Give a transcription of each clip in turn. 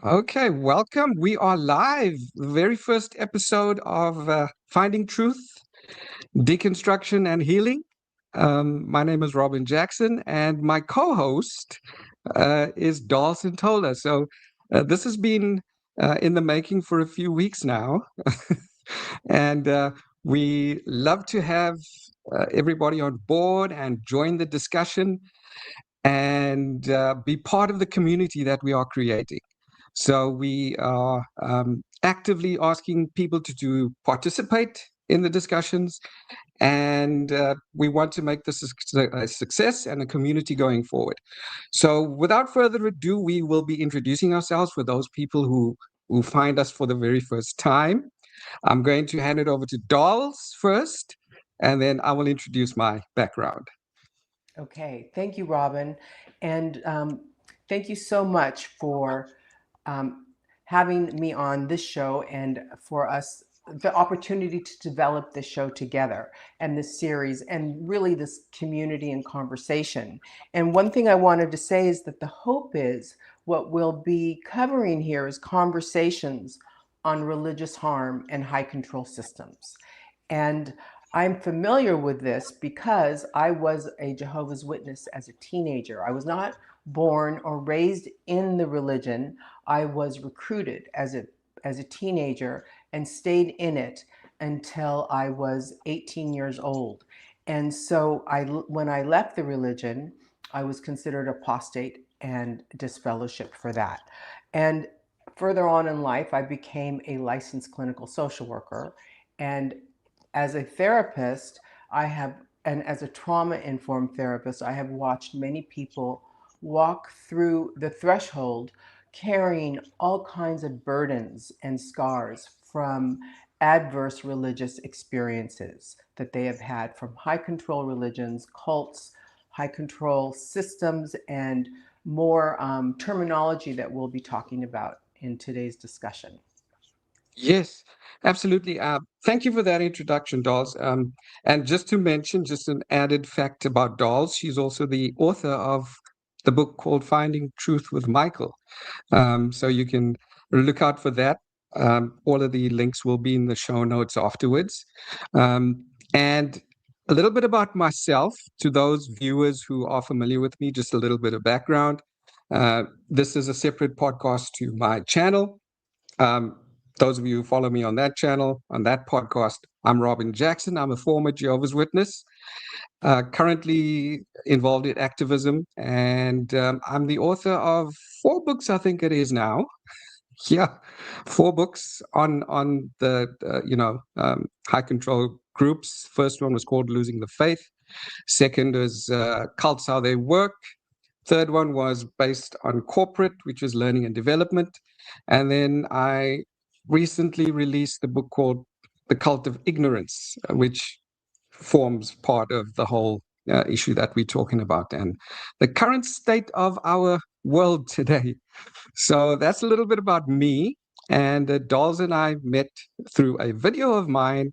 Okay, welcome. We are live. The very first episode of Finding Truth, Deconstruction and Healing. My name is Robin Jackson, and my co host is Darls Centola. So, this has been in the making for a few weeks now. and we love to have everybody on board and join the discussion and be part of the community that we are creating. So we are actively asking people to participate in the discussions, and we want to make this a success and a community going forward. So without further ado, we will be introducing ourselves for those people who find us for the very first time. I'm going to hand it over to Dolls first, and then I will introduce my background. Okay, thank you, Robin. And thank you so much for um, having me on this show and for us the opportunity to develop this show together and this series and really this community and conversation. And one thing I wanted to say is that the hope is what we'll be covering here is conversations on religious harm and high control systems. And I'm familiar with this because I was a Jehovah's Witness as a teenager. I was not born or raised in the religion. I was recruited as a teenager and stayed in it until I was 18 years old. And so when I left the religion, I was considered apostate and disfellowshipped for that. And further on in life, I became a licensed clinical social worker. And as a therapist, and as a trauma informed therapist, I have watched many people walk through the threshold carrying all kinds of burdens and scars from adverse religious experiences that they have had from high control religions, cults, high control systems, and more terminology that we'll be talking about in today's discussion. Yes, absolutely. Thank you for that introduction, Dolls. And just to mention, just an added fact about Dolls, she's also the author of the book called Finding Truth with Michael. So you can look out for that. All of the links will be in the show notes afterwards. And a little bit about myself to those viewers who are familiar with me, just a little bit of background. Uh, this is a separate podcast to my channel. Um, those of you who follow me on that channel, on that podcast, I'm Robin Jackson. I'm a former Jehovah's Witness, currently involved in activism, and I'm the author of 4 books, I think it is now. Yeah, 4 books on the high control groups. First one was called Losing the Faith. Second is Cults, How They Work. Third one was based on corporate, which is learning and development. And then I recently released a book called The Cult of Ignorance, which forms part of the whole issue that we're talking about and the current state of our world today. So that's a little bit about me. And Dolls and I met through a video of mine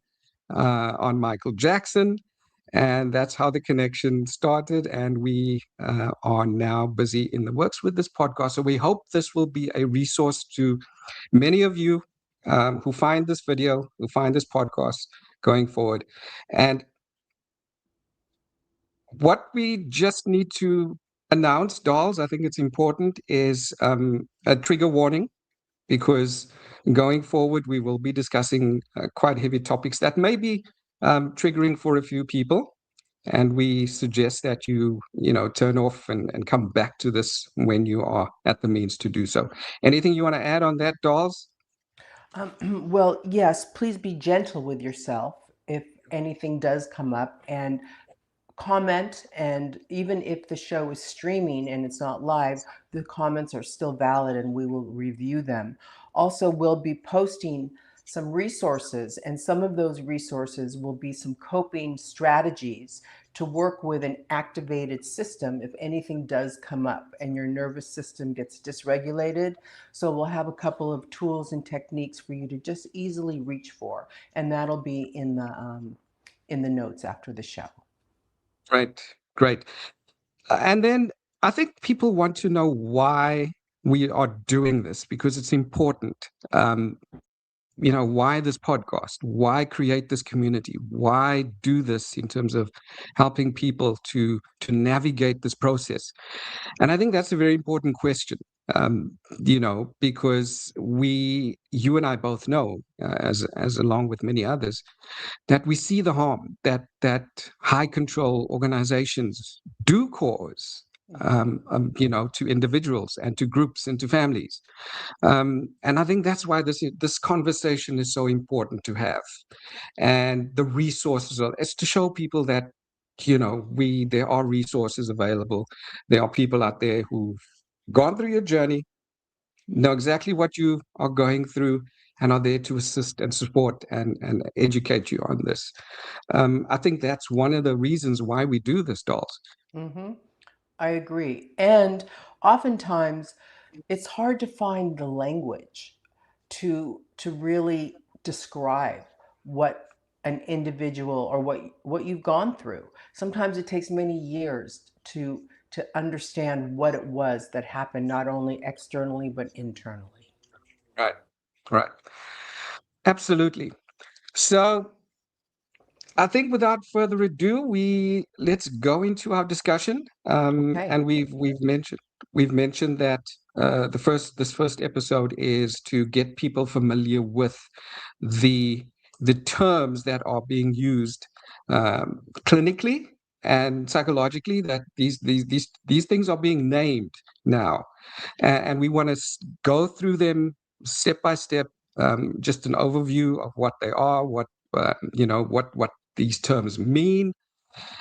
on Michael Jackson, and that's how the connection started. And we are now busy in the works with this podcast. So we hope this will be a resource to many of you who find this video, who find this podcast going forward. And what we just need to announce, Dolls, I think it's important, is a trigger warning because going forward, we will be discussing quite heavy topics that may be triggering for a few people. And we suggest that you turn off and come back to this when you are at the means to do so. Anything you want to add on that, Dolls? Well, yes, please be gentle with yourself if anything does come up and comment. And even if the show is streaming and it's not live, the comments are still valid and we will review them. Also, we'll be posting some resources, and some of those resources will be some coping strategies to work with an activated system if anything does come up and your nervous system gets dysregulated. So we'll have a couple of tools and techniques for you to just easily reach for, and that'll be in the notes after the show. Great, great. And then I think people want to know why we are doing this because it's important. Why this podcast? Why create this community? Why do this in terms of helping people to navigate this process? And I think that's a very important question. Because you and I both know, as along with many others, that we see the harm that high control organizations do cause, to individuals and to groups and to families. And I think that's why this conversation is so important to have, and the resources is to show people that there are resources available. There are people out there who've gone through your journey, know exactly what you are going through, and are there to assist and support and educate you on this. I think that's one of the reasons why we do this, Dolls. Mm-hmm. I agree. And oftentimes it's hard to find the language to really describe what an individual or what you've gone through. Sometimes it takes many years to understand what it was that happened not only externally but internally. Right. Right. Absolutely. So I think without further ado, we let's go into our discussion. Okay. And we've mentioned that this first episode is to get people familiar with the the terms that are being used clinically and psychologically. That these things are being named now, and we want to go through them step by step. Just an overview of what they are, what these terms mean,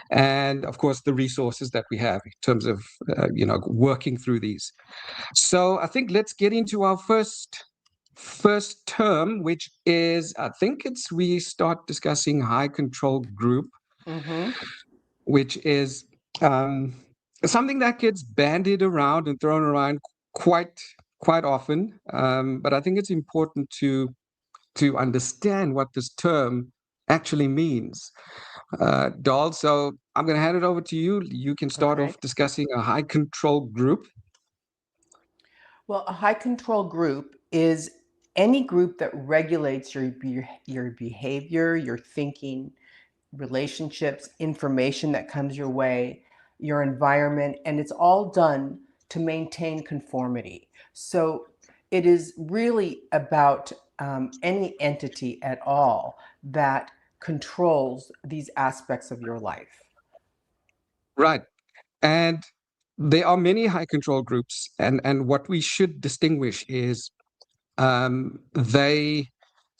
and of course the resources that we have in terms of working through these. So I think let's get into our first term, which is, I think it's we start discussing high control group, Mm-hmm. which is um, something that gets bandied around and thrown around quite often. But I think it's important to understand what this term actually means. Dahl, so I'm going to hand it over to you. You can All start right. off discussing a high control group. Well, a high control group is any group that regulates your behavior, your thinking, relationships, information that comes your way, your environment, and it's all done to maintain conformity. So it is really about any entity at all that controls these aspects of your life. Right. And there are many high control groups, and what we should distinguish is um, they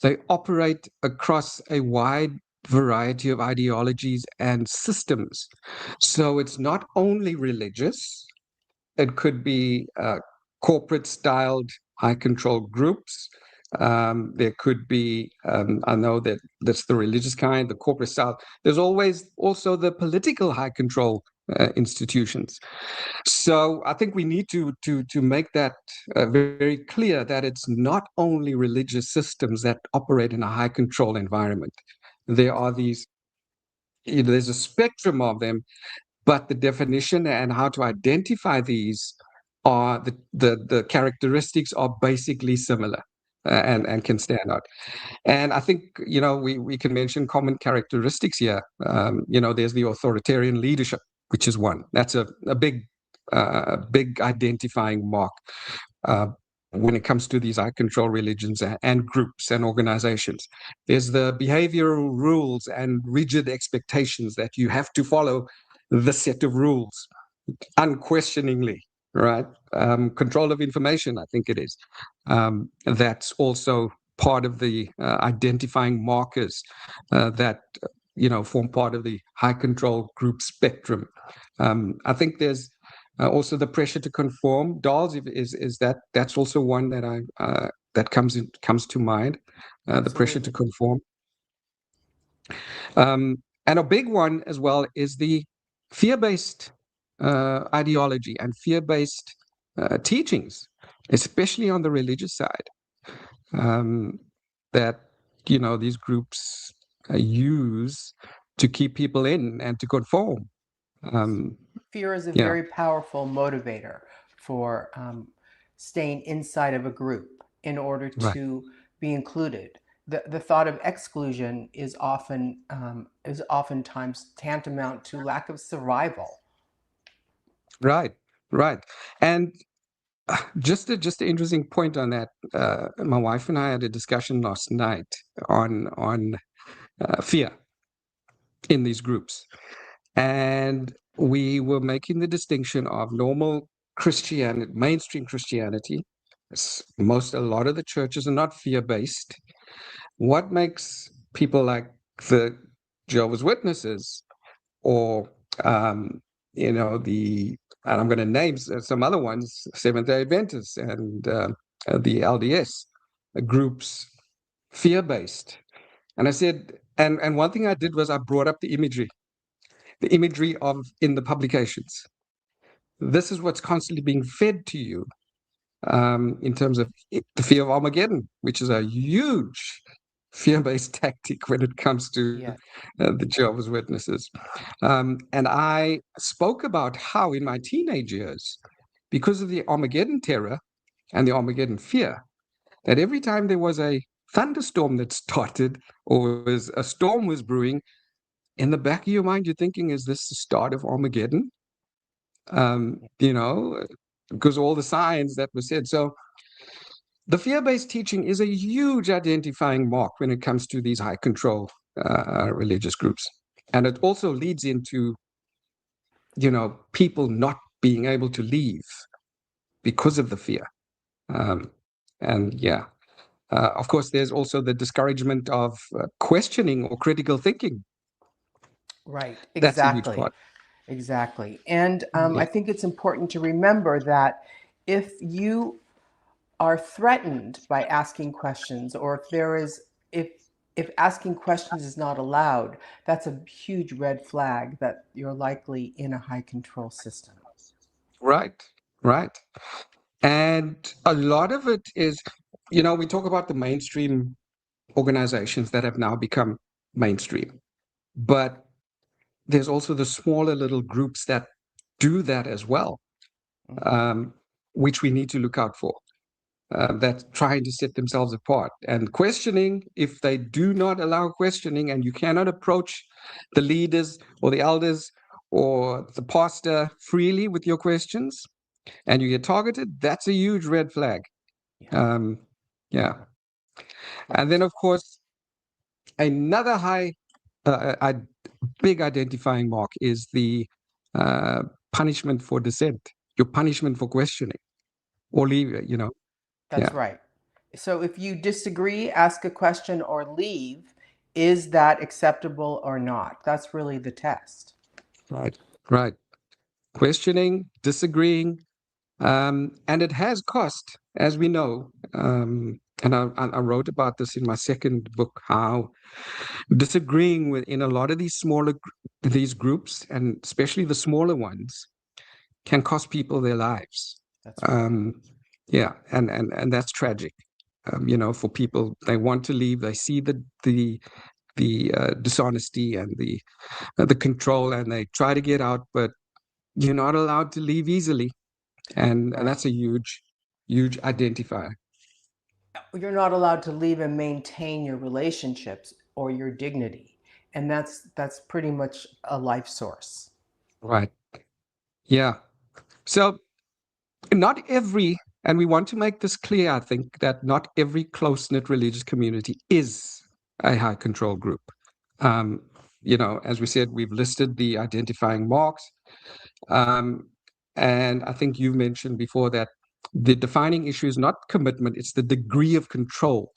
they operate across a wide variety of ideologies and systems. So it's not only religious. It could be corporate styled high control groups. There could be, I know that that's the religious kind, the corporate style. There's always also the political high control institutions. So I think we need to make that very clear that it's not only religious systems that operate in a high control environment. There are there's a spectrum of them, but the definition and how to identify these are the characteristics are basically similar, and can stand out. And I think we can mention common characteristics here. There's the authoritarian leadership, which is one. That's a big identifying mark uh, when it comes to these high control religions and groups and organizations. There's the behavioral rules and rigid expectations that you have to follow the set of rules unquestioningly, right? Control of information, I think it is. That's also part of the identifying markers that form part of the high control group spectrum. I think there's also the pressure to conform. Dolls is that's also one that that comes to mind. The pressure to Absolutely. conform. And a big one as well is the fear-based ideology and fear-based teachings, especially on the religious side, um, that these groups use to keep people in and to conform. Yes. Um, Fear is a yeah, very powerful motivator for staying inside of a group in order Right. to be included. The thought of exclusion is oftentimes tantamount to lack of survival. Right. Right. And just an interesting point on that. My wife and I had a discussion last night on fear in these groups, and we were making the distinction of normal Christianity, mainstream Christianity. A lot of the churches are not fear based. What makes people like the Jehovah's Witnesses or um, the and I'm going to name some other ones, Seventh Day Adventists and the LDS groups, fear based. And I said, and one thing I did was I brought up the imagery of in the publications. This is what's constantly being fed to you in terms of the fear of Armageddon, which is a huge fear-based tactic when it comes to Yeah. the Jehovah's Witnesses. And I spoke about how in my teenage years, because of the Armageddon terror and the Armageddon fear, that every time there was a thunderstorm that started or was a storm was brewing, in the back of your mind, you're thinking, is this the start of Armageddon? Um, you know, because all the signs that were said. So the fear-based teaching is a huge identifying mark when it comes to these high control religious groups. And it also leads into, people not being able to leave because of the fear. Um, and yeah, of course, there's also the discouragement of questioning or critical thinking. Right, That's a huge exactly. part. Exactly. And I Yeah, think it's important to remember that if you are threatened by asking questions, or if there is, if asking questions is not allowed, that's a huge red flag that you're likely in a high control system. right, right. And a lot of it is, we talk about the mainstream organizations that have now become mainstream, but there's also the smaller little groups that do that as well, Mhm. um, which we need to look out for. That trying to set themselves apart and questioning. If they do not allow questioning, and you cannot approach the leaders or the elders or the pastor freely with your questions, and you get targeted, that's a huge red flag. Yeah, Um, yeah, and then right. of course another big identifying mark is the uh, punishment for dissent, your punishment for questioning or leave, That's yeah, right. So if you disagree, ask a question, or leave, is that acceptable or not? That's really the test. right, right. Questioning, disagreeing, and it has cost, as we know. And I wrote about this in my second book, how disagreeing with in a lot of these these groups, and especially the smaller ones, can cost people their lives. That's right. Um, yeah, and that's tragic. For people, they want to leave. They see the dishonesty and the control, and they try to get out, but you're not allowed to leave easily, and Right. that's a huge identifier. You're not allowed to leave and maintain your relationships or your dignity. And that's pretty much a life source. Right. Yeah. So not every, and we want to make this clear, I think, that not every close-knit religious community is a high control group. Um, as we said, we've listed the identifying marks. Um, and I think you mentioned before that the defining issue is not commitment, it's the degree of control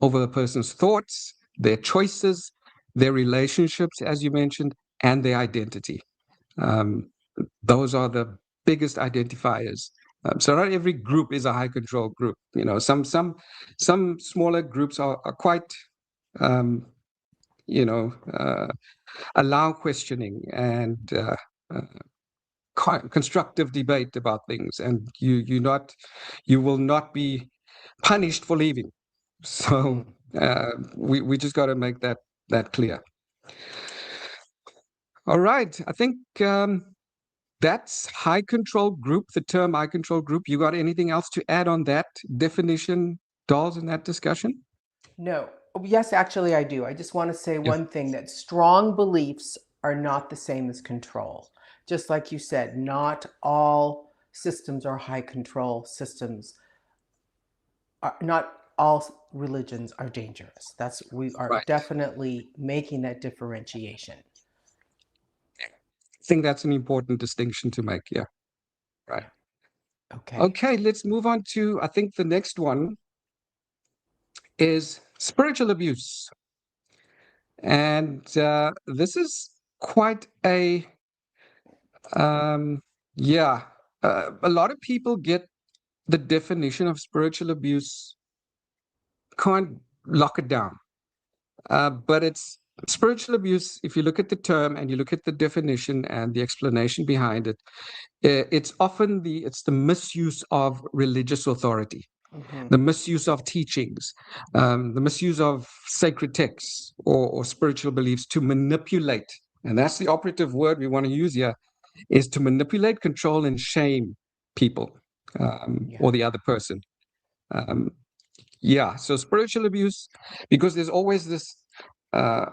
over a person's thoughts, their choices, their relationships, as you mentioned, and their identity. Um, those are the biggest identifiers. So not every group is a high control group. Some smaller groups are quite um, you know allow questioning and constructive debate about things, and you will not be punished for leaving. So Mm. we just got to make that clear. All right, I think that's high control group, the term high control group. You got anything else to add on that definition, Dolls, in that discussion? No. Yes, actually, I do. I just want to say Yeah, one thing, that strong beliefs are not the same as control. Just like you said, not all systems are high control systems. Not all religions are dangerous. We are right. definitely making that differentiation. I think that's an important distinction to make. Yeah, right. Yeah. Okay. Okay, let's move on to, I think the next one is spiritual abuse. And this is quite um, yeah, a lot of people get the definition of spiritual abuse, can't lock it down. But it's spiritual abuse, if you look at the term and you look at the definition and the explanation behind it, it's often it's the misuse of religious authority, Mm-hmm. the misuse of teachings, the misuse of sacred texts or spiritual beliefs to manipulate. And that's the operative word we want to use here, is to manipulate, control, and shame people, Yeah. or the other person. Um, yeah, so spiritual abuse, because there's always this uh,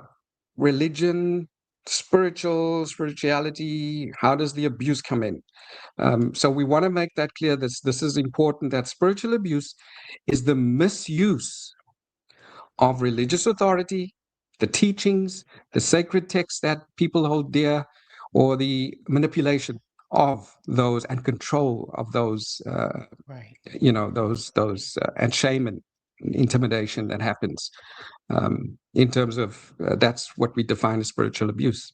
religion, spirituality. How does the abuse come in? So we want to make that clear. This is important. That spiritual abuse is the misuse of religious authority, the teachings, the sacred texts that people hold dear, or the manipulation of those and control of those, Right. and shame and intimidation that happens, in terms of that's what we define as spiritual abuse.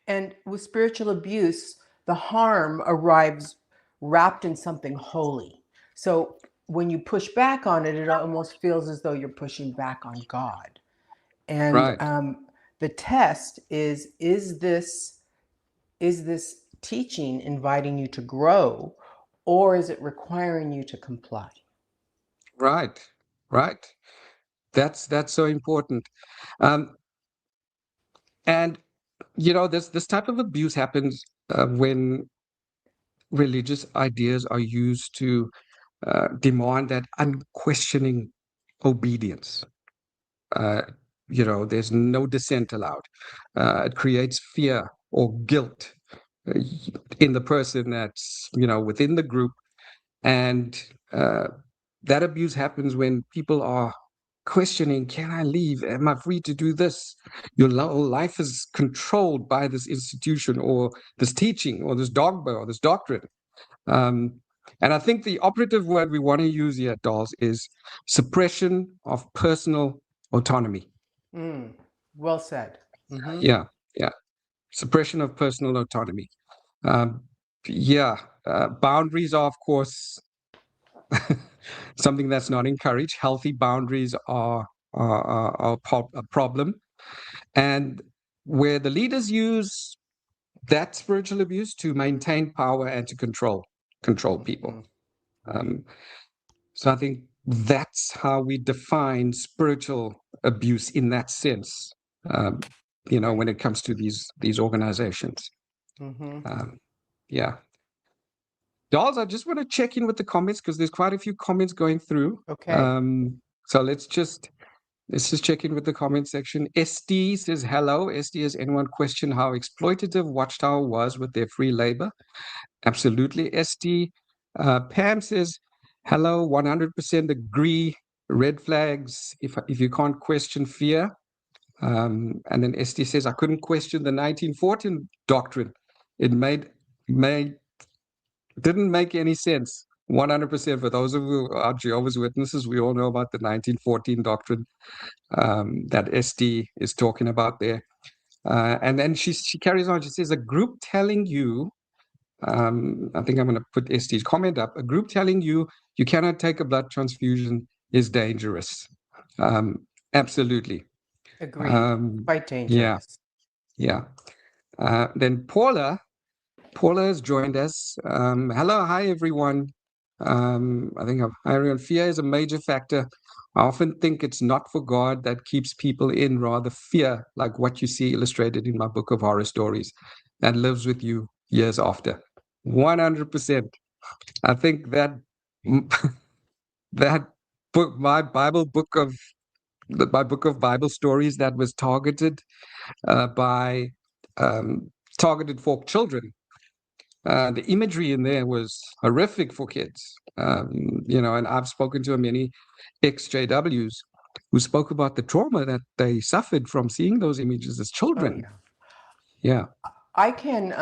And with spiritual abuse, the harm arrives wrapped in something holy. So when you push back on it, it almost feels as though you're pushing back on God. And Right, the test is this teaching inviting you to grow, or is it requiring you to comply? right, right. That's so important. Um, and this type of abuse happens when religious ideas are used to demand that unquestioning obedience. Uh, there's no dissent allowed. It creates fear or guilt uh, in the person that's within the group, and uh, that abuse happens when people are questioning, can I leave? Am I free to do this? Your life is controlled by this institution or this teaching or this dogma or this doctrine. Um, and I think the operative word we want to use here, Dolls, is suppression of personal autonomy. Mm, well said. Mm-hmm. Yeah, yeah. Suppression of personal autonomy. Um, yeah. Boundaries are, of course, something that's not encouraged. Healthy boundaries are a problem. And where the leaders use that spiritual abuse to maintain power and to control people. Mm-hmm. Right. Um, so I think that's how we define spiritual abuse in that sense. Um, Right. when it comes to these organizations. Mm-hmm. Um, yeah. Dolls, I just want to check in with the comments because there's quite a few comments going through. Okay. Um, so let's just check in with the comment section. SD says hello. SD, has anyone questioned how exploitative Watchtower was with their free labor? Absolutely, SD. Pam says hello. 100% agree. Red flags. If you can't question fear. And then SD says I couldn't question the 1914 doctrine. It made didn't make any sense. 100%. For those of you who are Jehovah's Witnesses, we all know about the 1914 doctrine, that SD is talking about there. And then she carries on. She says, a group telling you, I think I'm going to put SD's comment up, a group telling you you cannot take a blood transfusion is dangerous. Um, Absolutely. Agreed. Um, Quite yeah, dangerous. yeah. Then Paula has joined us. Hello, hi everyone. I think everyone, fear is a major factor. I often think it's not for God that keeps people in, rather fear, like what you see illustrated in my book of horror stories, that lives with you years after. 100%. I think that that book, my book of Bible stories that was by um, targeted for children. The imagery in there was horrific for kids. And I've spoken to many ex-JWs who spoke about the trauma that they suffered from seeing those images as Oh children. yeah. Yeah, I can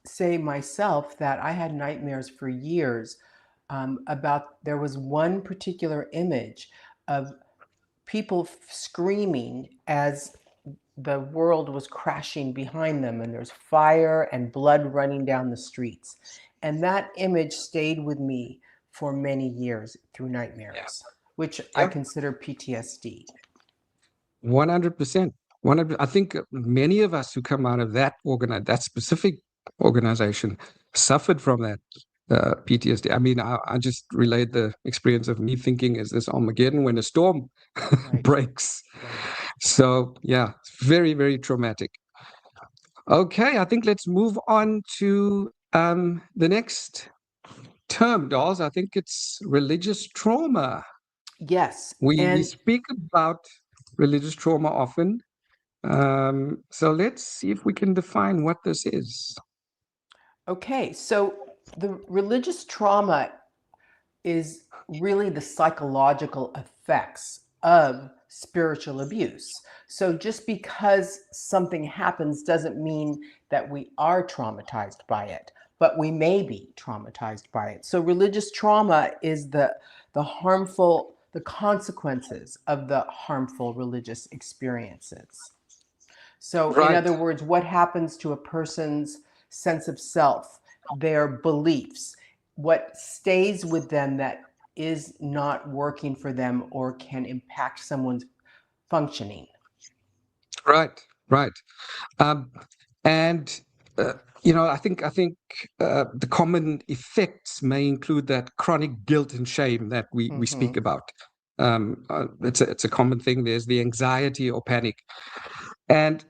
say myself that I had nightmares for years about there was one particular image of people screaming as the world was crashing behind them, and there's fire and blood running down the streets. And that image stayed with me for many years through yeah, nightmares, which I yeah. consider PTSD. 100%. 100. I think many of us who come out of that specific organization suffered from that PTSD. I mean, I just relayed the experience of me thinking, is this Armageddon when a storm Right, breaks? right. So, yeah, it's very, very traumatic. Okay, I think let's move on to the next term, dolls. I think it's religious trauma. Yes. We And speak about religious trauma often. So let's see if we can define what this is. okay, so the religious trauma is really the psychological effects of spiritual abuse. So just because something happens doesn't mean that we are traumatized by it, but we may be traumatized by it. So religious trauma is the consequences of the harmful religious experiences. So, in Right, other words, what happens to a person's sense of self, their beliefs, what stays with them that is not working for them or can impact someone's functioning. right, right. Um, and uh, I think the common effects may include that chronic guilt and shame that we Mm-hmm. speak about. It's a common thing. There's the anxiety or panic, and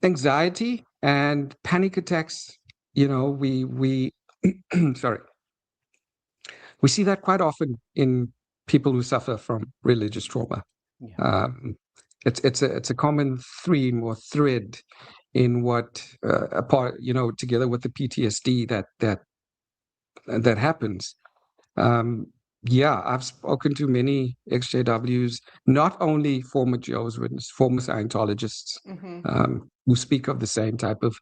anxiety and panic attacks. We sorry, we see that quite often in people who suffer from religious trauma. Yeah. Um, it's a common theme or thread in what together with the PTSD that happens. Um, yeah, I've spoken to many ex-JWs, not only former Jehovah's Witnesses, former Scientologists, Mm-hmm. who speak of the same type of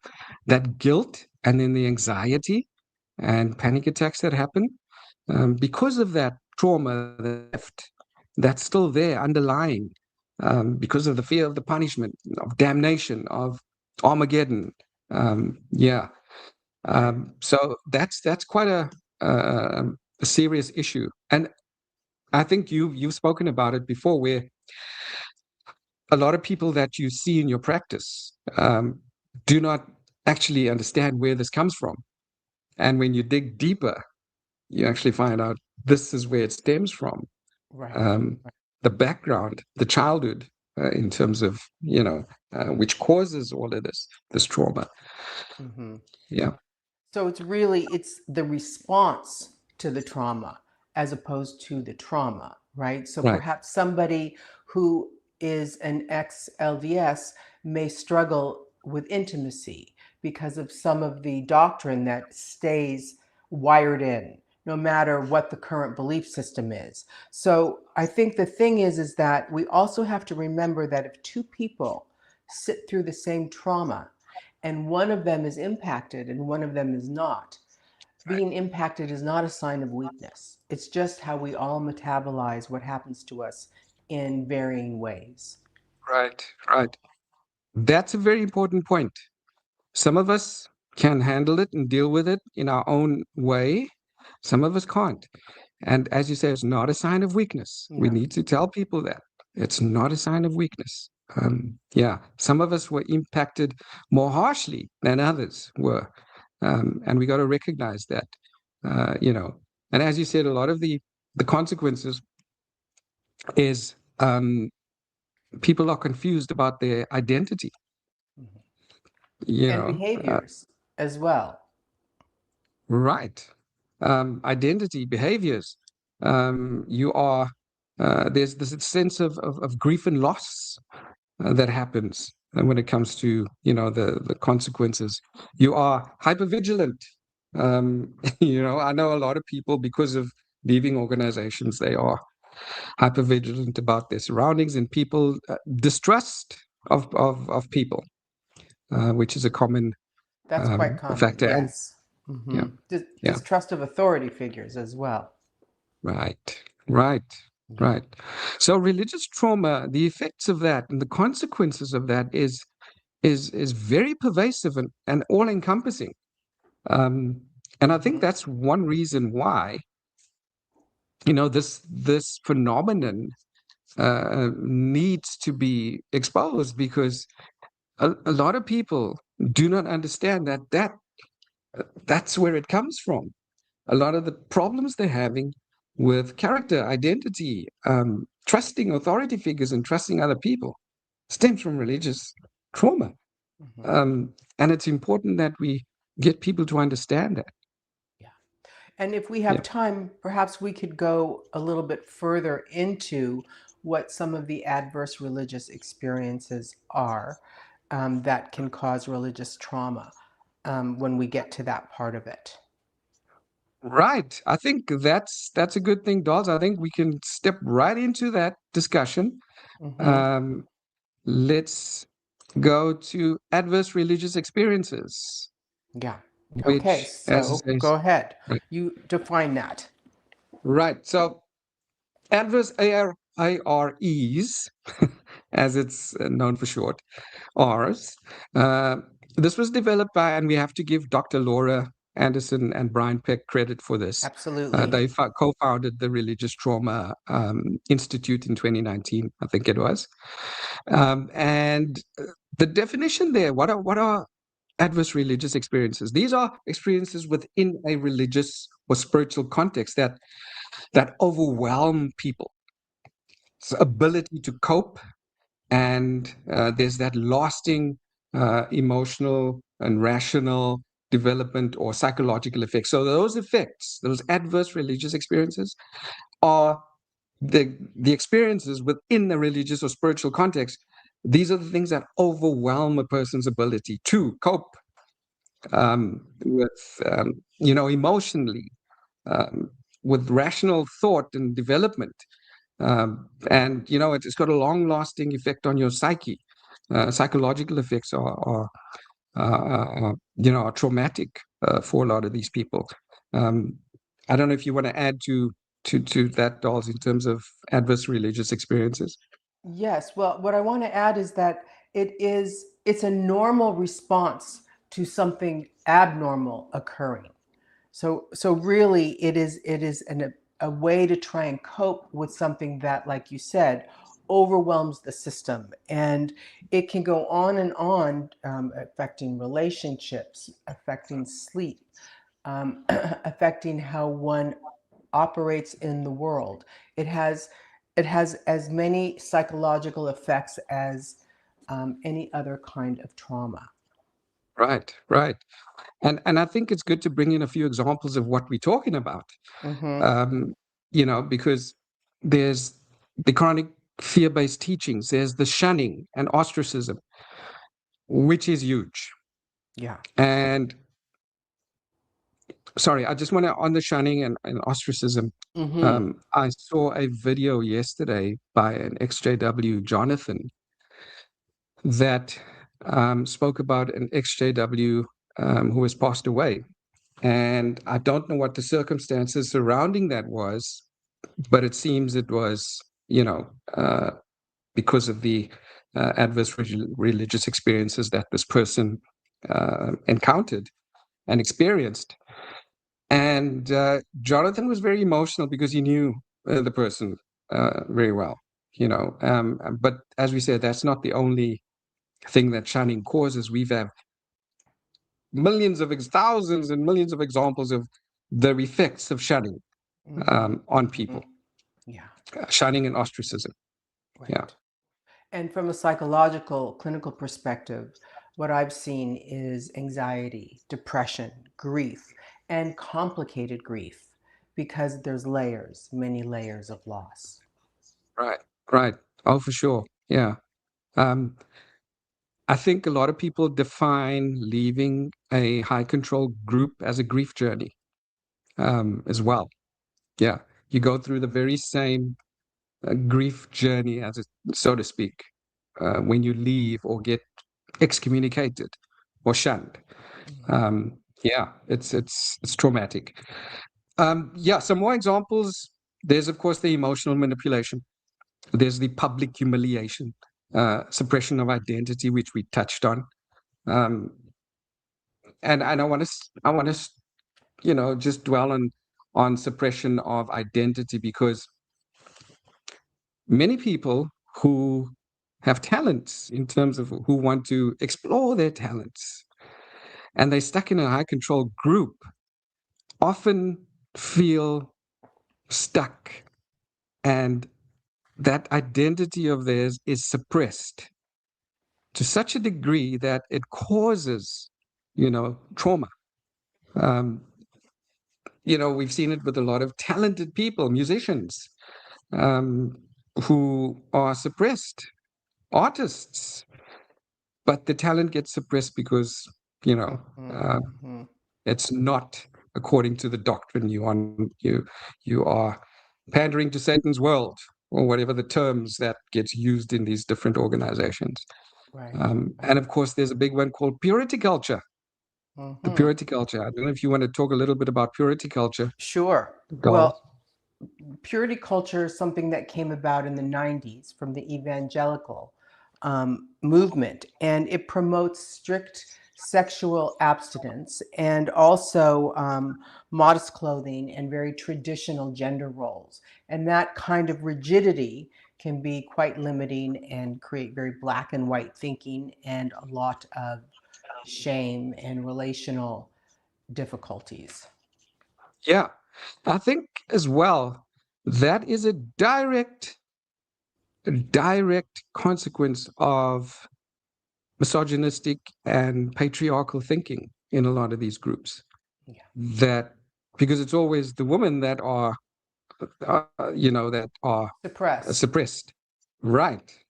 that guilt and then the anxiety and panic attacks that happen because of that trauma that's still there underlying because of the fear of the punishment, of damnation, of Armageddon. Yeah. Right. So that's quite a serious issue. And I think you've spoken about it before, where a lot of people that you see in your practice do not actually understand where this comes from. And when you dig deeper, you actually find out this is where it stems from. Right. um, the background, the childhood, in terms of which causes all of this trauma. Mm-hmm. Yeah, So it's the response to the trauma as opposed to the trauma, right? So right, perhaps somebody who is an ex LDS may struggle with intimacy because of some of the doctrine that stays wired in no matter what the current belief system is. So I think the thing is that we also have to remember that if two people sit through the same trauma and one of them is impacted and one of them is not, being impacted is not a sign of weakness. It's just how we all metabolize what happens to us in varying ways. right, right. That's a very important point. Some of us can handle it and deal with it in our own way. Some of us can't. And as you say, it's not a sign of weakness. We Yeah. need to tell people that it's not a sign of weakness. Yeah, some of us were impacted more harshly than others were. And we got to recognize that, uh, you know. And as you said, a lot of the consequences is people are confused about their identity. Mhm. you And know, behaviors as well. right. Identity, behaviors. You are, there's this sense of grief and loss that happens when it comes to, the consequences. You are hypervigilant. I know a lot of people, because of leaving organizations, they are hypervigilant about their surroundings, and people distrust of people, which is a common That's quite common, factor. And yes. yeah, yeah, Distrust of authority figures as well. right, right, Yeah. right. So religious trauma, the effects of that and the consequences of that is very pervasive and all encompassing. Um, and I think Hmm. that's one reason why, this phenomenon needs to be exposed, because a lot of people do not understand that's where it comes from. A lot of the problems they're having with character, identity, trusting authority figures, and trusting other people stems from religious trauma. Hmm. Um, and it's important that we get people to understand that. Yeah. And if we Yeah. have time, perhaps we could go a little bit further into what some of the adverse religious experiences are that can cause religious trauma when we get to that part of it. Right. I think that's a good thing, Dolls. I think we can step right into that discussion. Hmm. Um, let's go to adverse religious experiences, Yeah. Okay, which, as so I say, go ahead. right. You define that. Right. So adverse AREs, as it's known for short, R's. Uh, this was developed by, and we have to give Dr. Laura Anderson and Brian Peck credit for this. Absolutely. They co-founded the Religious Trauma Institute in 2019, I think it was. And the definition there, what are adverse religious experiences? These are experiences within a religious or spiritual context that overwhelm people's ability to cope, and there's that lasting emotional and rational development or psychological effects. So those effects, those adverse religious experiences, are the experiences within the religious or spiritual context. These are the things that overwhelm a person's ability to cope with, emotionally, um, with rational thought and development. And it's got a long-lasting effect on your psyche. Psychological effects are traumatic for a lot of these people. Um, I don't know if you want to add to that, Dolls, in terms of adverse religious experiences. Yes. Well, what I want to add is that it's a normal response to something abnormal occurring. So really it is a way to try and cope with something that, like you said, overwhelms the system, and it can go on and on, affecting relationships, affecting sleep, affecting how one operates in the world. It has it has as many psychological effects as any other kind of trauma. Right, right. And I think it's good to bring in a few examples of what we're talking about. Hmm. Um, because there's the chronic fear-based teachings, there's the shunning and ostracism, which is huge. Yeah. And sorry, I just want to, on the shunning and ostracism, Hmm. I saw a video yesterday by an XJW, Jonathan, that spoke about an XJW who has passed away. And I don't know what the circumstances surrounding that was, but it seems it was, because of the adverse religious experiences that this person encountered and experienced. And Jonathan was very emotional because he knew the person very well, but as we said, that's not the only thing that shunning causes. We've had thousands and millions of examples of the effects of shunning Hmm. on Hmm. people, Yeah. shunning and ostracism. Yeah. Right. And from a psychological, clinical perspective, what I've seen is anxiety, depression, grief, and complicated grief because there's layers, many layers of loss. Right, right. Oh, for sure. Yeah. Um, I think a lot of people define leaving a high control group as a grief journey, as well. Yeah. You go through the very same grief journey, as it, so to speak, when you leave or get excommunicated or shunned. Mhm. Um, yeah, it's traumatic. Yeah, some more examples. There's of course the emotional manipulation. There's the public humiliation, suppression of identity, which we touched on. Um, and I want to just dwell on suppression of identity, because many people who have talents, in terms of who want to explore their talents, and they're stuck in a high control group, often feel stuck, and that identity of theirs is suppressed to such a degree that it causes, trauma. Um, we've seen it with a lot of talented people, musicians, um, who are suppressed, artists, but the talent gets suppressed because, you know, Mhm. uh, Mhm. it's not according to the doctrine. You are pandering to Satan's world, or whatever the terms that gets used in these different organizations. Right. And of course, there's a big one called purity culture. The Mhm. purity culture. I don't know if you want to talk a little bit about purity culture, Sure. Dolls. Well, purity culture is something that came about in the 90s from the evangelical movement, and it promotes strict sexual abstinence and also modest clothing and very traditional gender roles. And that kind of rigidity can be quite limiting and create very black and white thinking and a lot of shame and relational difficulties. Yeah, I think as well that is a direct consequence of misogynistic and patriarchal thinking in a lot of these groups. Yeah. That, because it's always the women that are, that are Suppressed. suppressed, right?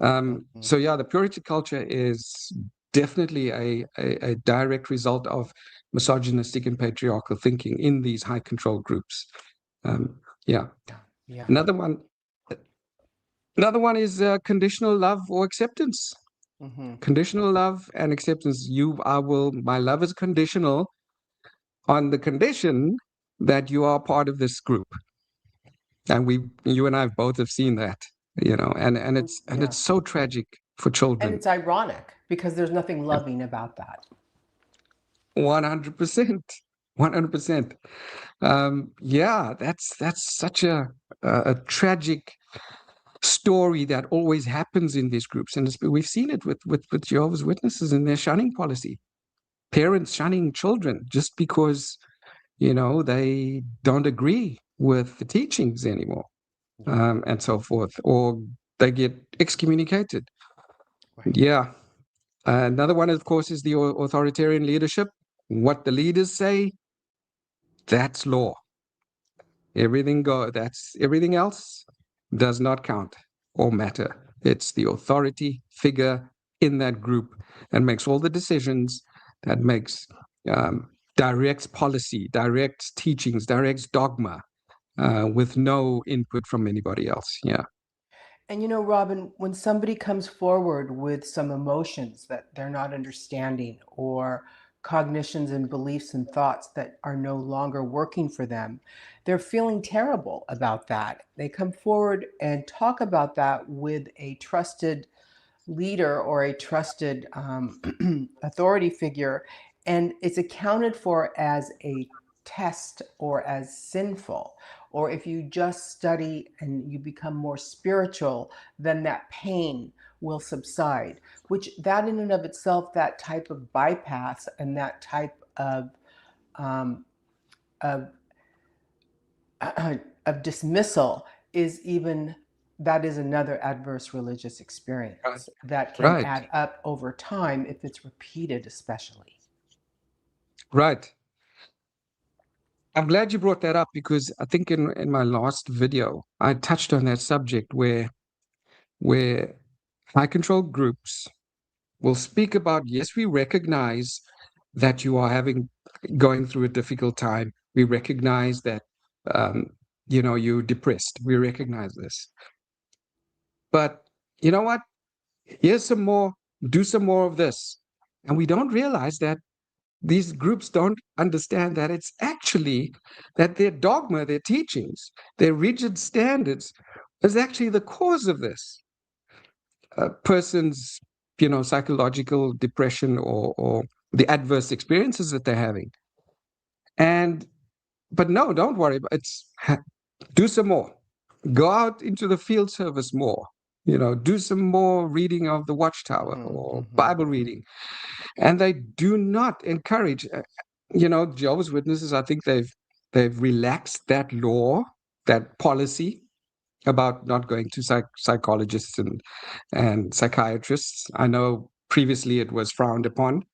Mhm. So yeah, the purity culture is definitely a direct result of misogynistic and patriarchal thinking in these high control groups. Um, yeah. Yeah. Yeah. Another one. Another one is conditional love or acceptance. Hmm. Conditional love and acceptance. My love is conditional on the condition that you are part of this group, and you and I both have seen that, and Yeah. it's so tragic for And children. it's ironic because there's nothing Yeah, loving about that. 100%, 100%. Yeah, that's such a tragic story that always happens in these groups, and we've seen it with Jehovah's Witnesses in their shunning policy. Parents shunning children just because they don't agree with the teachings anymore, Yeah. and so forth, or they get excommunicated. Right. Yeah. Another one, of course, is the authoritarian leadership. What the leaders say, that's law. That's everything else does not count or matter. It's the authority figure in that group that makes all the decisions, that makes directs policy, directs teachings, directs dogma, with no input from anybody else. Yeah. And Robin, when somebody comes forward with some emotions that they're not understanding or cognitions and beliefs and thoughts that are no longer working for them, they're feeling terrible about that. They come forward and talk about that with a trusted leader or a trusted authority figure, and it's accounted for as a test or as sinful. Or if you just study and you become more spiritual, then that pain will subside, which that in and of itself, that type of bypass and that type um, of, of dismissal is even that is another adverse religious Right. experience that can Right. add up over time if it's repeated, especially. Right. I'm glad you brought that up because I think in my last video I touched on that subject where high control groups will speak about, yes, we recognize that you are going through a difficult time. We recognize that um, you're depressed. We recognize this. But you know what? Here's some more, do some more of this. And we don't realize that these groups don't understand that it's actually that their dogma, their teachings, their rigid standards is actually the cause of this person's, psychological depression or the adverse experiences that they're having. And but no, don't worry. Do some more. Go out into the field service more. Do some more reading of the Watchtower Hmm. or Hmm. Bible reading. And they do not encourage. Jehovah's Witnesses. I think they've relaxed that law, that policy about not going to psychologists and psychiatrists. I know previously it was frowned upon.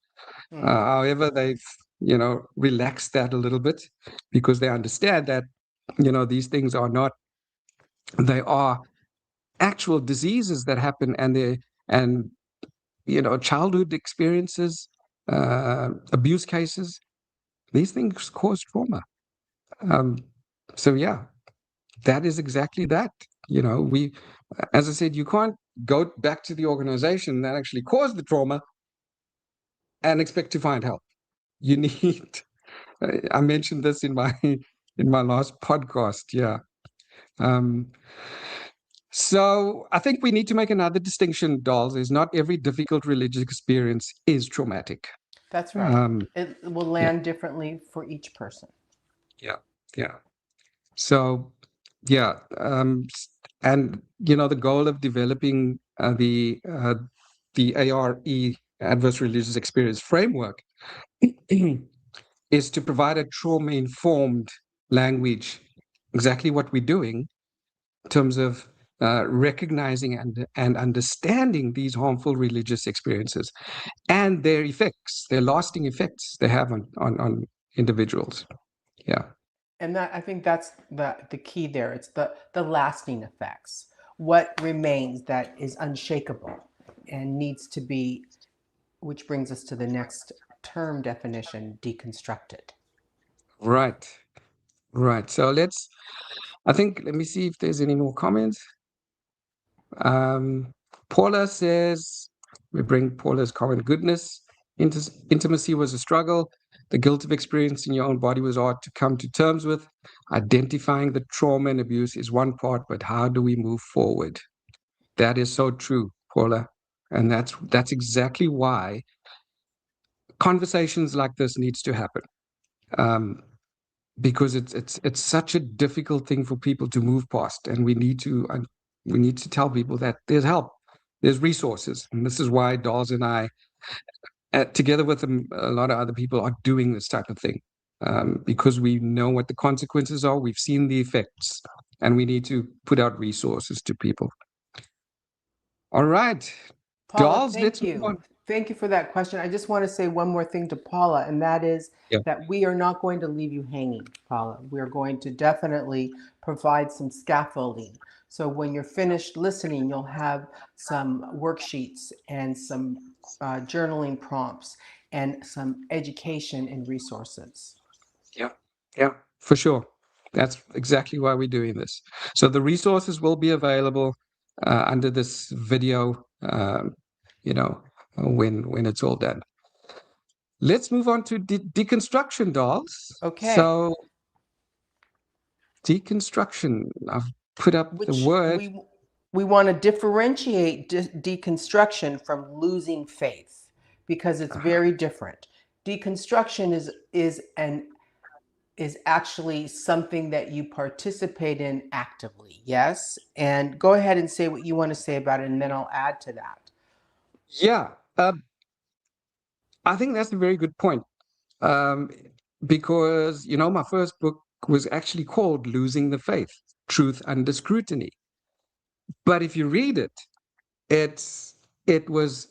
Hmm. However, they've relaxed that a little bit because they understand that these things are not. They are actual diseases that happen, and childhood experiences, abuse cases. These things cause trauma. Um, so yeah, that is exactly that. We, as I said, you can't go back to the organization that actually caused the trauma and expect to find help. You need. I mentioned this in my last podcast. Yeah. Um, so I think we need to make another distinction, dolls. Is not every difficult religious experience is traumatic. That's right. Um, It will yeah, land differently for each person. yeah, yeah. So, yeah, and the goal of developing the ARE, Adverse Religious Experience Framework, is to provide a trauma-informed language, exactly what we're doing in terms of recognizing and understanding these harmful religious experiences and their effects, their lasting effects they have on individuals. Yeah. And that, I think that's the key there. It's the lasting effects. What remains that is unshakable and needs to be, which brings us to the next term definition, deconstructed. Right. Right. So let me see if there's any more comments. Um, Paula says, we bring Paula's comment, goodness, intimacy was a struggle. The guilt of experiencing your own body was hard to come to terms with. Identifying the trauma and abuse is one part, but how do we move forward? That is so true, Paula. And that's exactly why conversations like this needs to happen. Um, because it's such a difficult thing for people to move past, and we need to tell people that there's help, there's resources, and this is why Dawes and I, together with a lot of other people, are doing this type of thing, because we know what the consequences are, we've seen the effects, and we need to put out resources to people. All right, Paula, Dawes, thank let's move you. on. Thank you for that question. I just want to say one more thing to Paula, and that is Yeah. that we are not going to leave you hanging, Paula. We're going to definitely provide some scaffolding. So when you're finished listening, you'll have some worksheets and some journaling prompts and some education and resources. Yeah, yeah, for sure. That's exactly why we're doing this. So the resources will be available under this video, when it's all done. Let's move on to deconstruction, dolls. Okay. So deconstruction, I've put up the Which word. we want to differentiate deconstruction from losing faith because it's uh, very different. Deconstruction is actually something that you participate in actively. Yes, and go ahead and say what you want to say about it, and then I'll add to that. yeah, I think that's a very good point. Um, because my first book was actually called Losing the Faith: Truth Under Scrutiny. But if you read it, it was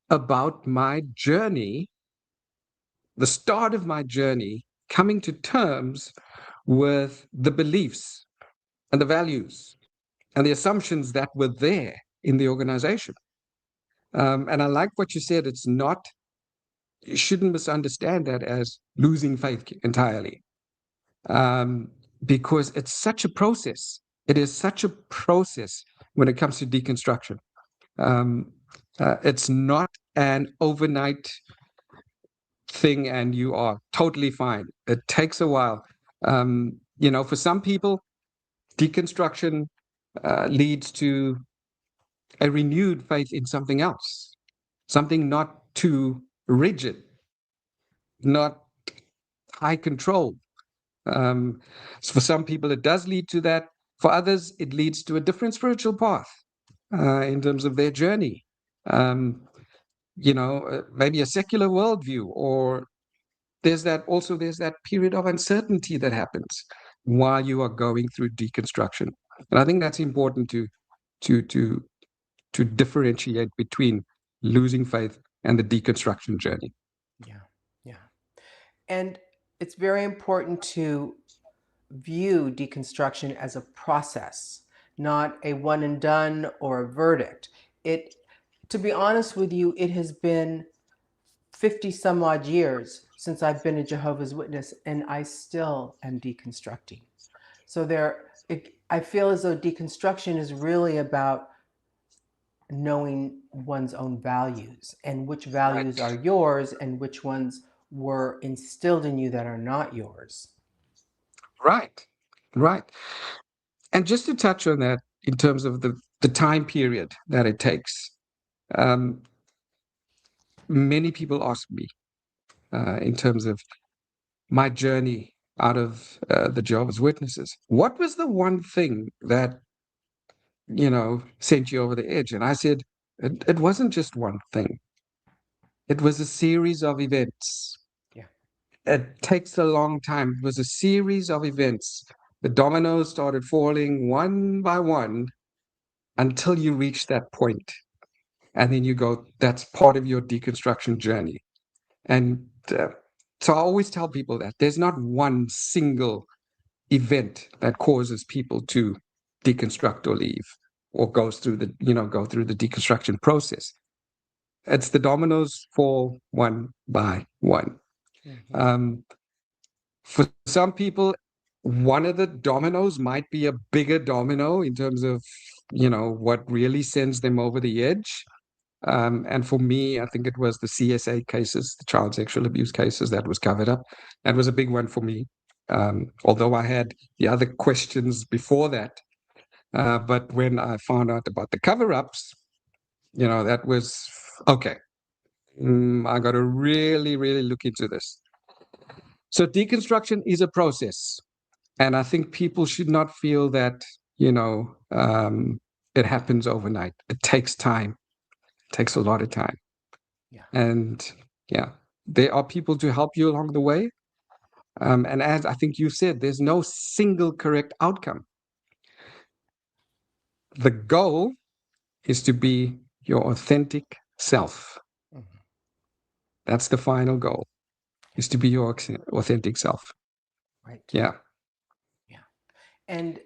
about my journey, the start of my journey, coming to terms with the beliefs and the values and the assumptions that were there in the organization. And I like what you said. It's not, you shouldn't misunderstand that as losing faith entirely, um, because it's such a process. It is such a process when it comes to deconstruction. Um, it's not an overnight thing and you are totally fine. It takes a while. For some people, deconstruction leads to a renewed faith in something else, something not too rigid, not high control. So for some people, it does lead to that. For others, it leads to a different spiritual path in terms of their journey. Um, maybe a secular worldview, or there's that period of uncertainty that happens while you are going through deconstruction. And I think that's important to to to differentiate between losing faith and the deconstruction journey. Yeah, yeah. And it's very important to view deconstruction as a process, not a one and done or a verdict. It, to be honest with you, it has been 50 some odd years since I've been a Jehovah's Witness, and I still am deconstructing. So I feel as though deconstruction is really about knowing one's own values and which values Right. are yours and which ones were instilled in you that are not yours. Right. Right. And just to touch on that in terms of the time period that it takes, um, many people ask me in terms of my journey out of the Jehovah's Witnesses, what was the one thing that, sent you over the edge? And I said, it wasn't just one thing. It was a series of events. Yeah. It takes a long time. It was a series of events. The dominoes started falling one by one until you reach that point. And then you go, that's part of your deconstruction journey. And so I always tell people that there's not one single event that causes people to deconstruct or leave or go through the deconstruction process. It's the dominoes fall one by one. Mm-hmm. Um, for some people, one of the dominoes might be a bigger domino in terms of, what really sends them over the edge. And for me, I think it was the CSA cases, the child sexual abuse cases that was covered up. That was a big one for me. Although I had the other questions before that. But when I found out about the cover ups, that was okay. I got to really, really look into this. So deconstruction is a process. And I think people should not feel that, you know, um, it happens overnight. It takes time, it takes a lot of time. Yeah. And yeah, there are people to help you along the way. And as I think you said, there's no single correct outcome. The goal is to be your authentic self. Mm-hmm. That's the final goal, is to be your authentic self. Right. Yeah, Yeah. And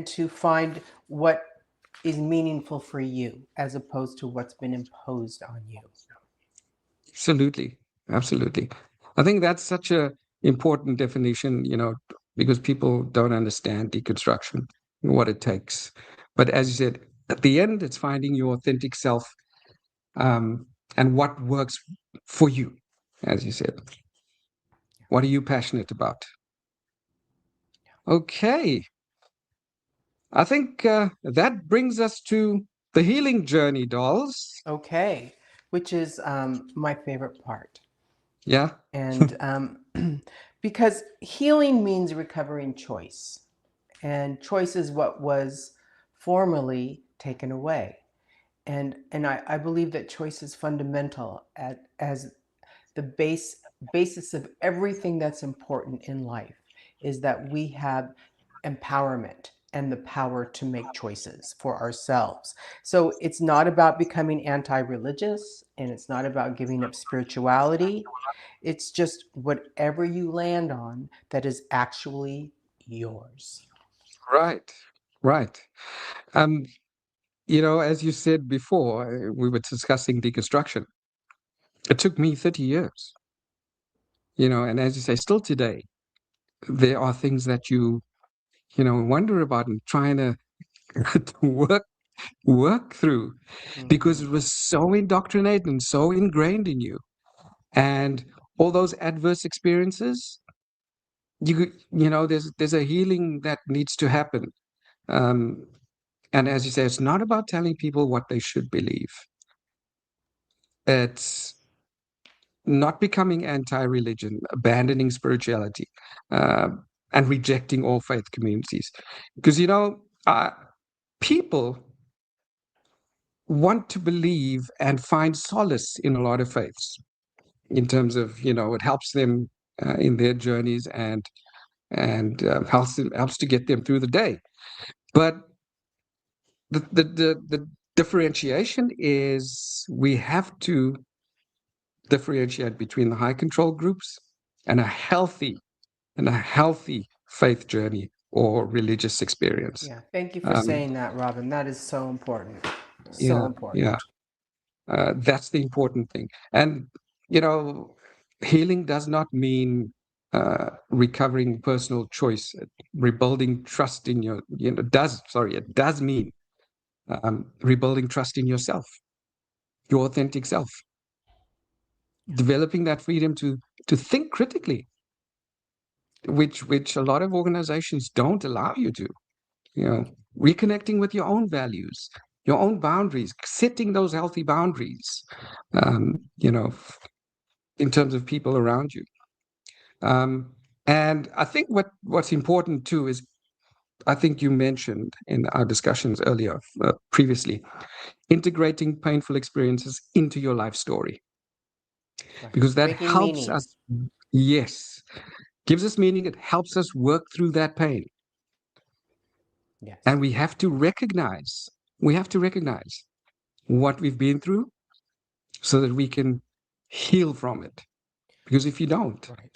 to find what is meaningful for you as opposed to what's been imposed on you. absolutely. Absolutely. I think that's such a important definition, because people don't understand deconstruction and what it takes. But as you said, at the end, it's finding your authentic self, um, and what works for you, as you said. What are you passionate about? Okay. I think that brings us to the healing journey, dolls. Okay, which is my favorite part. Yeah. And because healing means recovering choice, and choice is what was formerly taken away. And I believe that choice is fundamental as the basis of everything that's important in life is that we have empowerment. and the power to make choices for ourselves. So it's not about becoming anti religious and it's not about giving up spirituality. It's just whatever you land on that is actually yours. Right, right. Um, as you said before, we were discussing deconstruction. It took me 30 years, and as you say, still today, there are things that you wonder about and trying to to work through because Hmm. it was so indoctrinated and so ingrained in you. And all those adverse experiences, there's a healing that needs to happen. Um, and as you say, it's not about telling people what they should believe. It's not becoming anti-religion, abandoning spirituality, uh, and rejecting all faith communities. Because people want to believe and find solace in a lot of faiths in terms of it helps them in their journeys and helps to get them through the day. But the differentiation is we have to differentiate between the high control groups and a healthy faith journey or religious experience. Yeah, thank you for Um, saying that, Robin. That is so important. So yeah, important. yeah. That's the important thing. And, you know, healing does not mean recovering personal choice, rebuilding trust in it does mean rebuilding trust in yourself, your authentic self, developing that freedom to think critically, which a lot of organizations don't allow you to, you know, reconnecting with your own values, your own boundaries, setting those healthy boundaries, in terms of people around you. Um, and I think what's important too is I think you mentioned in our discussions earlier, previously, integrating painful experiences into your life story, Right. because that Making helps meaning. us, yes, gives us meaning. It helps us work through that pain. Yes. And we have to recognize what we've been through so that we can heal from it. Because if you don't, Right.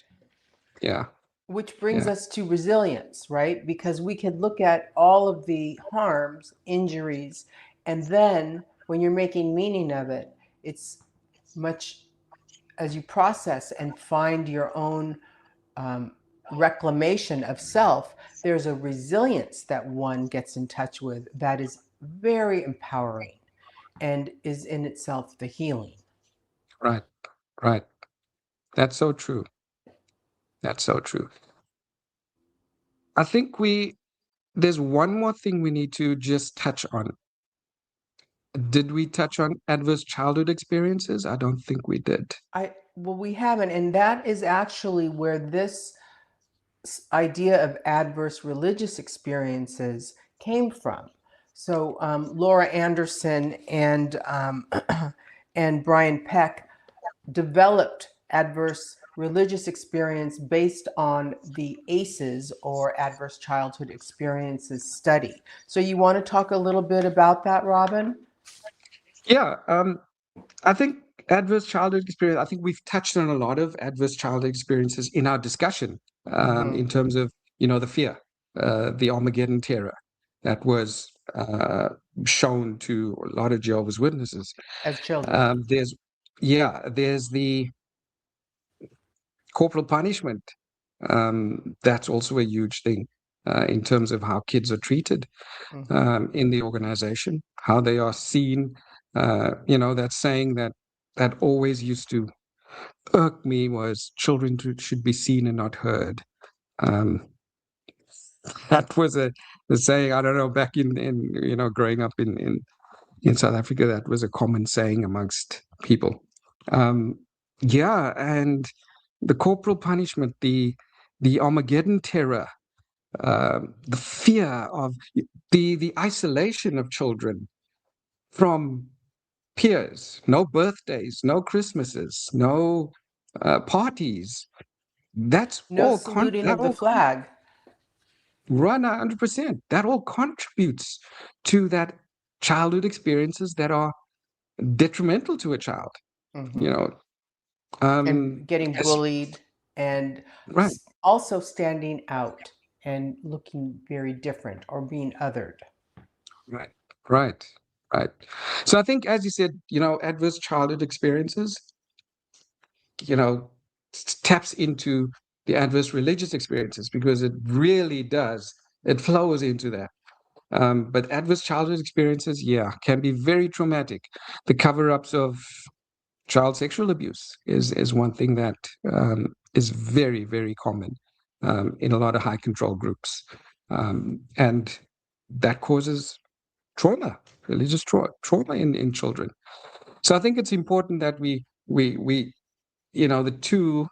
yeah, Which brings yeah, us to resilience, right? Because we could look at all of the harms, injuries, and then when you're making meaning of it, it's much as you process and find your own um, reclamation of self, there's a resilience that one gets in touch with that is very empowering and is in itself the healing. right, right. That's so true. That's so true. I think there's one more thing we need to just touch on. Did we touch on adverse childhood experiences? I don't think we did. Well, we haven't, and that is actually where this idea of adverse religious experiences came from. So Laura Anderson and Brian Peck developed adverse religious experience based on the ACEs or Adverse Childhood Experiences study. So you want to talk a little bit about that, Robin? Yeah, I think adverse childhood experience, I think we've touched on a lot of adverse childhood experiences in our discussion, Mm-hmm. in terms of, the fear, the Armageddon terror that was shown to a lot of Jehovah's Witnesses. As children. There's the corporal punishment. That's also a huge thing in terms of how kids are treated Mm-hmm. in the organization, how they are seen. That saying that always used to irk me was children should be seen and not heard. Um, that was a saying, I don't know, back in growing up in South Africa, that was a common saying amongst people. Um, yeah, and the corporal punishment, the Armageddon terror, the fear of the isolation of children from peers, no birthdays, no Christmases, no parties. That's No all saluting that of the all flag. Run 100%. That all contributes to that childhood experiences that are detrimental to a child. You Hmm. know, And getting as bullied and right, also standing out and looking very different or being othered. right, right, right. So I think, as you said, adverse childhood experiences, you know, taps into the adverse religious experiences because it really does. It flows into that. But adverse childhood experiences, yeah, can be very traumatic. The cover-ups of child sexual abuse is one thing that is very, very common in a lot of high control groups, and that causes trauma, religious trauma in children. So I think it's important that we the two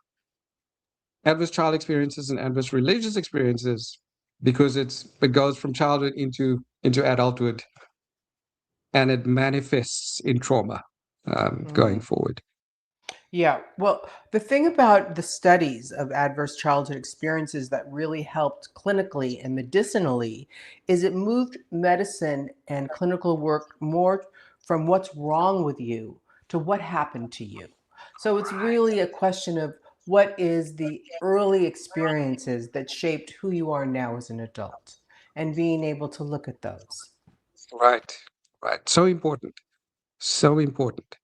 adverse child experiences and adverse religious experiences, because it goes from childhood into adulthood, and it manifests in trauma going Mm. forward. Yeah, well, the thing about the studies of adverse childhood experiences that really helped clinically and medicinally is it moved medicine and clinical work more from what's wrong with you to what happened to you. So it's really a question of what is the early experiences that shaped who you are now as an adult and being able to look at those. Right, right. So important. So important.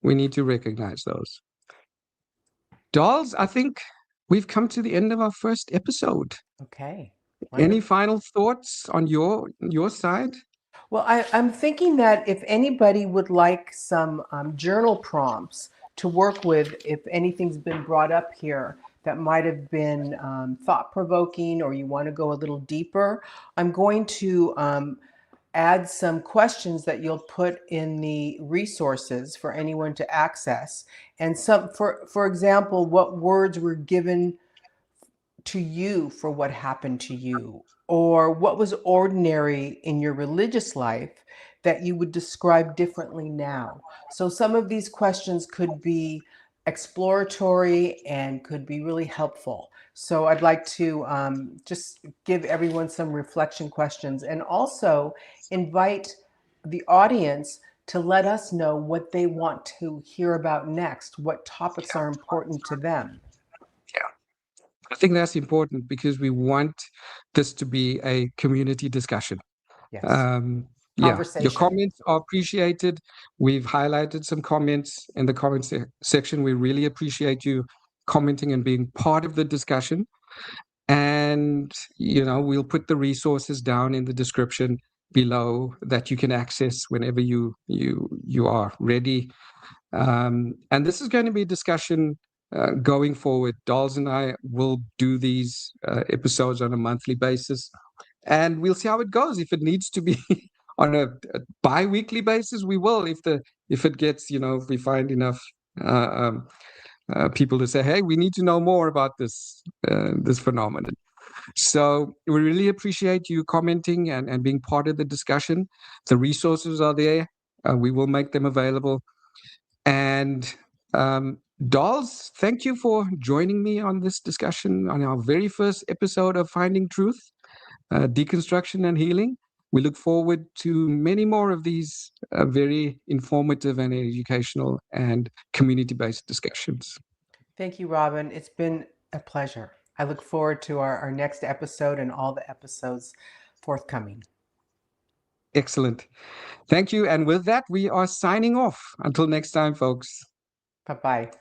We need to recognize those. Dolls, I think we've come to the end of our first episode. Okay, Any wonderful. final thoughts on your side? Well, I'm thinking that if anybody would like some journal prompts to work with, if anything's been brought up here that might have been thought provoking or you want to go a little deeper, I'm going to add some questions that you'll put in the resources for anyone to access. And some, for example, what words were given to you for what happened to you, or what was ordinary in your religious life that you would describe differently now. So some of these questions could be exploratory and could be really helpful. So I'd like to just give everyone some reflection questions and also invite the audience to let us know what they want to hear about next, what topics are important to them. Yeah. I think that's important because we want this to be a community discussion. Yes. Um, yeah, your Conversation. comments are appreciated. We've highlighted some comments in the comments section. We really appreciate you commenting and being part of the discussion. And we'll put the resources down in the description below that you can access whenever you are ready. And this is going to be a discussion going forward. Dolls and I will do these episodes on a monthly basis, and we'll see how it goes. If it needs to be on a bi-weekly basis, we will. If it gets, if we find enough uh, um, people to say, "Hey, we need to know more about this phenomenon." So we really appreciate you commenting and being part of the discussion. The resources are there. We will make them available. And Dolls, thank you for joining me on this discussion on our very first episode of Finding Truth, Deconstruction and Healing. We look forward to many more of these very informative and educational and community based discussions. Thank you, Robin. It's been a pleasure. I look forward to our next episode and all the episodes forthcoming. Excellent. Thank you. And with that, we are signing off. Until next time, folks. Bye bye.